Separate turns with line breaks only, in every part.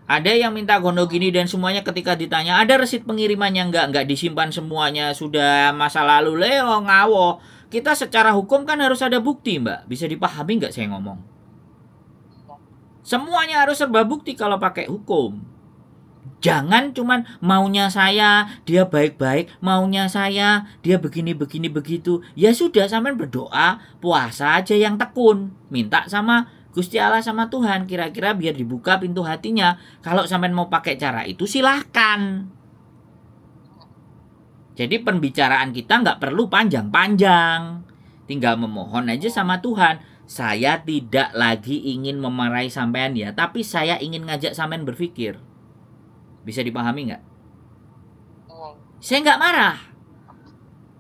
Ada yang minta gono gini dan semuanya ketika ditanya ada resit pengirimannya enggak disimpan semuanya, sudah masa lalu Leo ngawo. Kita secara hukum kan harus ada bukti, Mbak. Bisa dipahami nggak saya ngomong? Semuanya harus serba bukti kalau pakai hukum. Jangan cuman maunya saya, dia baik-baik, maunya saya, dia begini-begini begitu. Ya sudah, sampean berdoa, puasa aja yang tekun. Minta sama Gusti Allah sama Tuhan, kira-kira biar dibuka pintu hatinya. Kalau sampean mau pakai cara itu silahkan. Jadi pembicaraan kita nggak perlu panjang-panjang. Tinggal memohon aja sama Tuhan. Saya tidak lagi ingin memarahi sampean ya, tapi saya ingin ngajak sampean berpikir. Bisa dipahami nggak? Saya nggak marah.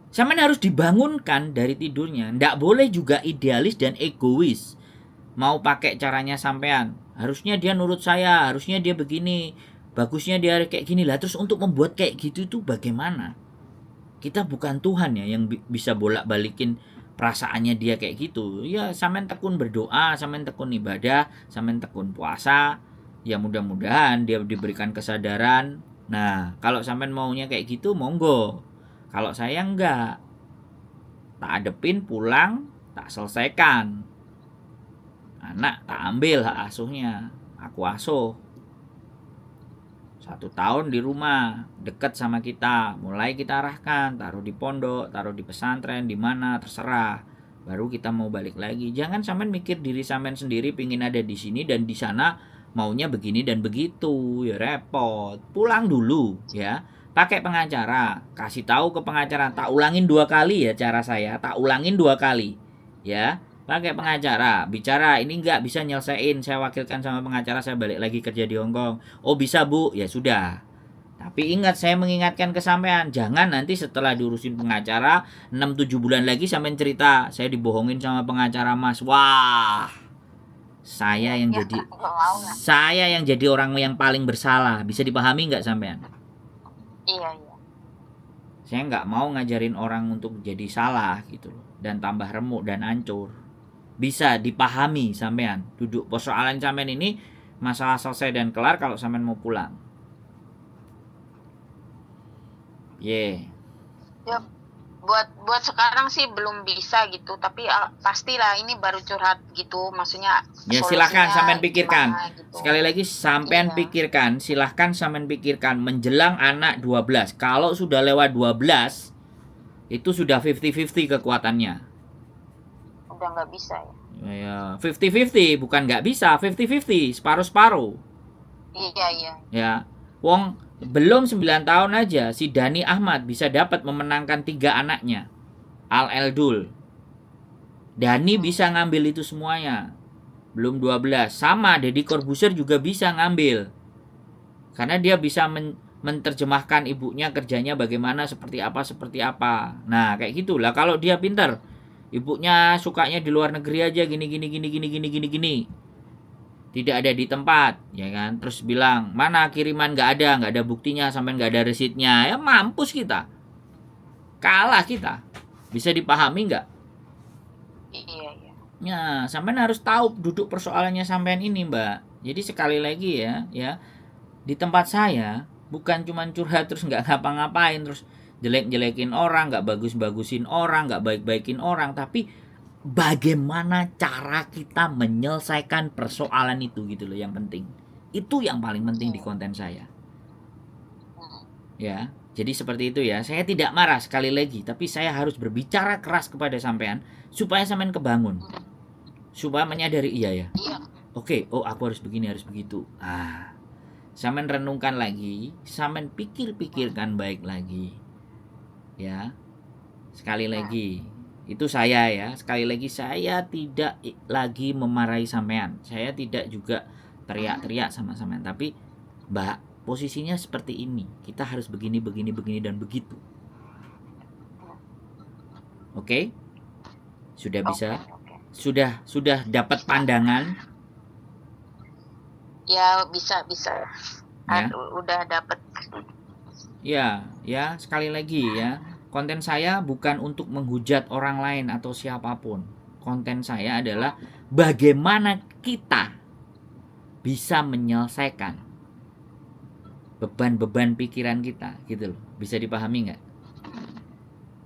Sampean harus dibangunkan dari tidurnya. Nggak boleh juga idealis dan egois. Mau pakai caranya sampean. Harusnya dia nurut saya, harusnya dia begini. Bagusnya dia kayak gini lah. Terus untuk membuat kayak gitu itu bagaimana? Kita bukan Tuhan ya yang bisa bolak-balikin perasaannya dia kayak gitu. Ya sampean tekun berdoa, sampean tekun ibadah, sampean tekun puasa. Ya mudah-mudahan dia diberikan kesadaran. Nah, kalau sampean maunya kayak gitu, monggo. Kalau saya enggak, tak adepin pulang, tak selesaikan. Anak tak ambil hak asuhnya, aku asuh. 1 tahun di rumah, deket sama kita, mulai kita arahkan, taruh di pondok, taruh di pesantren, di mana terserah. Baru kita mau balik lagi. Jangan sampean mikir diri sampean sendiri pingin ada di sini dan di sana maunya begini dan begitu, ya repot. Pulang dulu ya. Pakai pengacara, kasih tahu ke pengacara, tak ulangin 2 kali ya cara saya, tak ulangin 2 kali. Ya, pakai pengacara, bicara ini nggak bisa nyelesain, saya wakilkan sama pengacara, saya balik lagi kerja di Hongkong. Oh bisa bu, ya sudah. Tapi ingat, saya mengingatkan ke sampean, jangan nanti setelah diurusin pengacara 6-7 bulan lagi sampean cerita saya dibohongin sama pengacara mas. Wah, saya yang jadi orang yang paling bersalah. Bisa dipahami nggak sampean?
Iya.
Saya nggak mau ngajarin orang untuk jadi salah gitu loh, dan tambah remuk dan hancur. Bisa dipahami sampean. Duduk persoalan sampean ini masalah selesai dan kelar kalau sampean mau pulang. Yeah.
Ya, buat sekarang sih belum bisa gitu, tapi pastilah ini baru curhat gitu, maksudnya
Ya silahkan sampean
solusinya
pikirkan.
gimana gitu.
Sekali lagi sampean
Iya.
pikirkan, silahkan sampean pikirkan menjelang anak 12. Kalau sudah lewat 12, itu sudah 50-50 kekuatannya.
Udah nggak bisa ya.
Ya, 50-50 bukan nggak bisa, 50-50, separuh-separuh.
Iya.
Ya, wong belum 9 tahun aja si Dani Ahmad bisa dapat memenangkan 3 anaknya. Al Eldul. Dani bisa ngambil itu semuanya. Belum 12. Sama Deddy Corbuzier juga bisa ngambil. Karena dia bisa menerjemahkan ibunya kerjanya bagaimana, seperti apa. Nah, kayak gitulah kalau dia pintar. Ibunya sukanya di luar negeri aja gini. Tidak ada di tempat, ya kan? Terus bilang, "Mana kiriman?" Nggak ada buktinya, sampai nggak ada resitnya. Ya mampus kita. Kalah kita. Bisa dipahami nggak?
Iya.
Ya, sampean harus tahu duduk persoalannya sampean ini, Mbak. Jadi sekali lagi ya, di tempat saya bukan cuma curhat terus nggak ngapa-ngapain, terus jelek-jelekin orang, nggak bagus-bagusin orang, nggak baik-baikin orang, tapi bagaimana cara kita menyelesaikan persoalan itu gitu loh yang penting. Itu yang paling penting di konten saya. Ya, jadi seperti itu ya. Saya tidak marah sekali lagi, tapi saya harus berbicara keras kepada sampean supaya sampean kebangun. Supaya menyadari iya ya.
Iya.
Oke, oh aku harus begini, harus begitu. Sampean renungkan lagi, sampean pikir-pikirkan baik lagi. Ya. Sekali lagi, itu saya ya. Sekali lagi saya tidak lagi memarahi sampean. Saya tidak juga teriak-teriak sama sampean, tapi Mbak, posisinya seperti ini. Kita harus begini dan begitu. Oke? Sudah bisa?
Oke.
Sudah dapat pandangan?
Ya bisa.
Ya.
Udah dapet.
Ya, sekali lagi ya. Konten saya bukan untuk menghujat orang lain atau siapapun. Konten saya adalah bagaimana kita bisa menyelesaikan beban-beban pikiran kita gitu loh. Bisa dipahami nggak?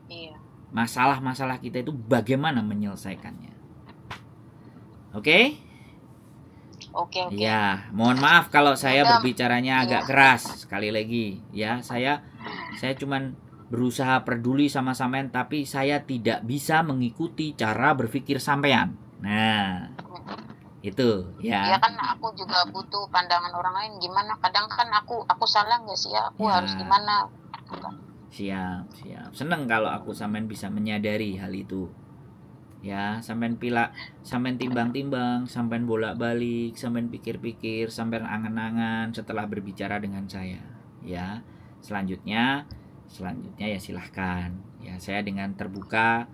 Iya.
Masalah-masalah kita itu bagaimana menyelesaikannya. Oke?
Oke.
Ya, mohon maaf kalau saya
Udah.
berbicaranya agak
Iya.
keras. Sekali lagi, ya, saya cuman berusaha peduli sama sampean, tapi saya tidak bisa mengikuti cara berpikir sampean. Nah, itu
Ya
ya.
kan aku juga butuh pandangan orang lain, gimana kadang kan aku salah nggak sih ya, aku
Ya.
harus gimana.
Siap. Seneng kalau aku sampean bisa menyadari hal itu. Ya, sampean timbang-timbang, sampean bolak-balik, sampean pikir-pikir, sampean angan-angan setelah berbicara dengan saya. Ya. Selanjutnya ya silahkan. Ya, saya dengan terbuka,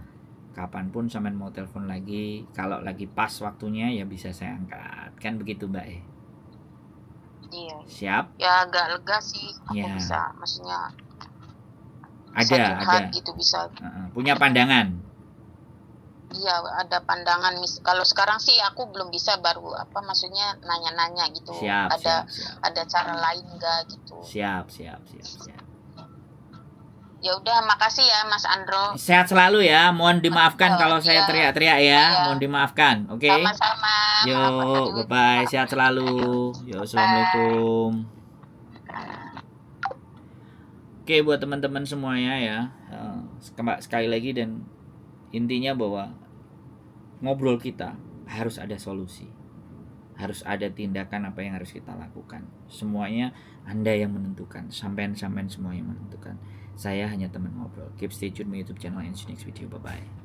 kapanpun sampean mau telepon lagi, kalau lagi pas waktunya ya bisa saya angkat. Kan begitu, Mbak?
Iya.
Siap?
Ya agak lega sih aku
Ya.
bisa, maksudnya
Ada.
gitu, bisa.
Punya pandangan.
Iya, ada pandangan. Kalau sekarang sih aku belum bisa, baru maksudnya nanya-nanya gitu.
Siap.
Ada cara lain enggak gitu.
Siap.
Ya udah, makasih ya Mas Andro.
Sehat selalu ya. Mohon dimaafkan kalau saya
Iya.
teriak-teriak ya.
Iya.
Mohon dimaafkan. Oke.
Sama-sama.
Yuk, bye-bye. Sehat selalu. Yuk, assalamualaikum. Oke, buat teman-teman semuanya ya. Sekali lagi, dan intinya bahwa ngobrol kita harus ada solusi. Harus ada tindakan apa yang harus kita lakukan. Semuanya Anda yang menentukan. Sampean semua yang menentukan. Saya hanya teman ngobrol. Keep stay tune my YouTube channel and see you next video. Bye-bye.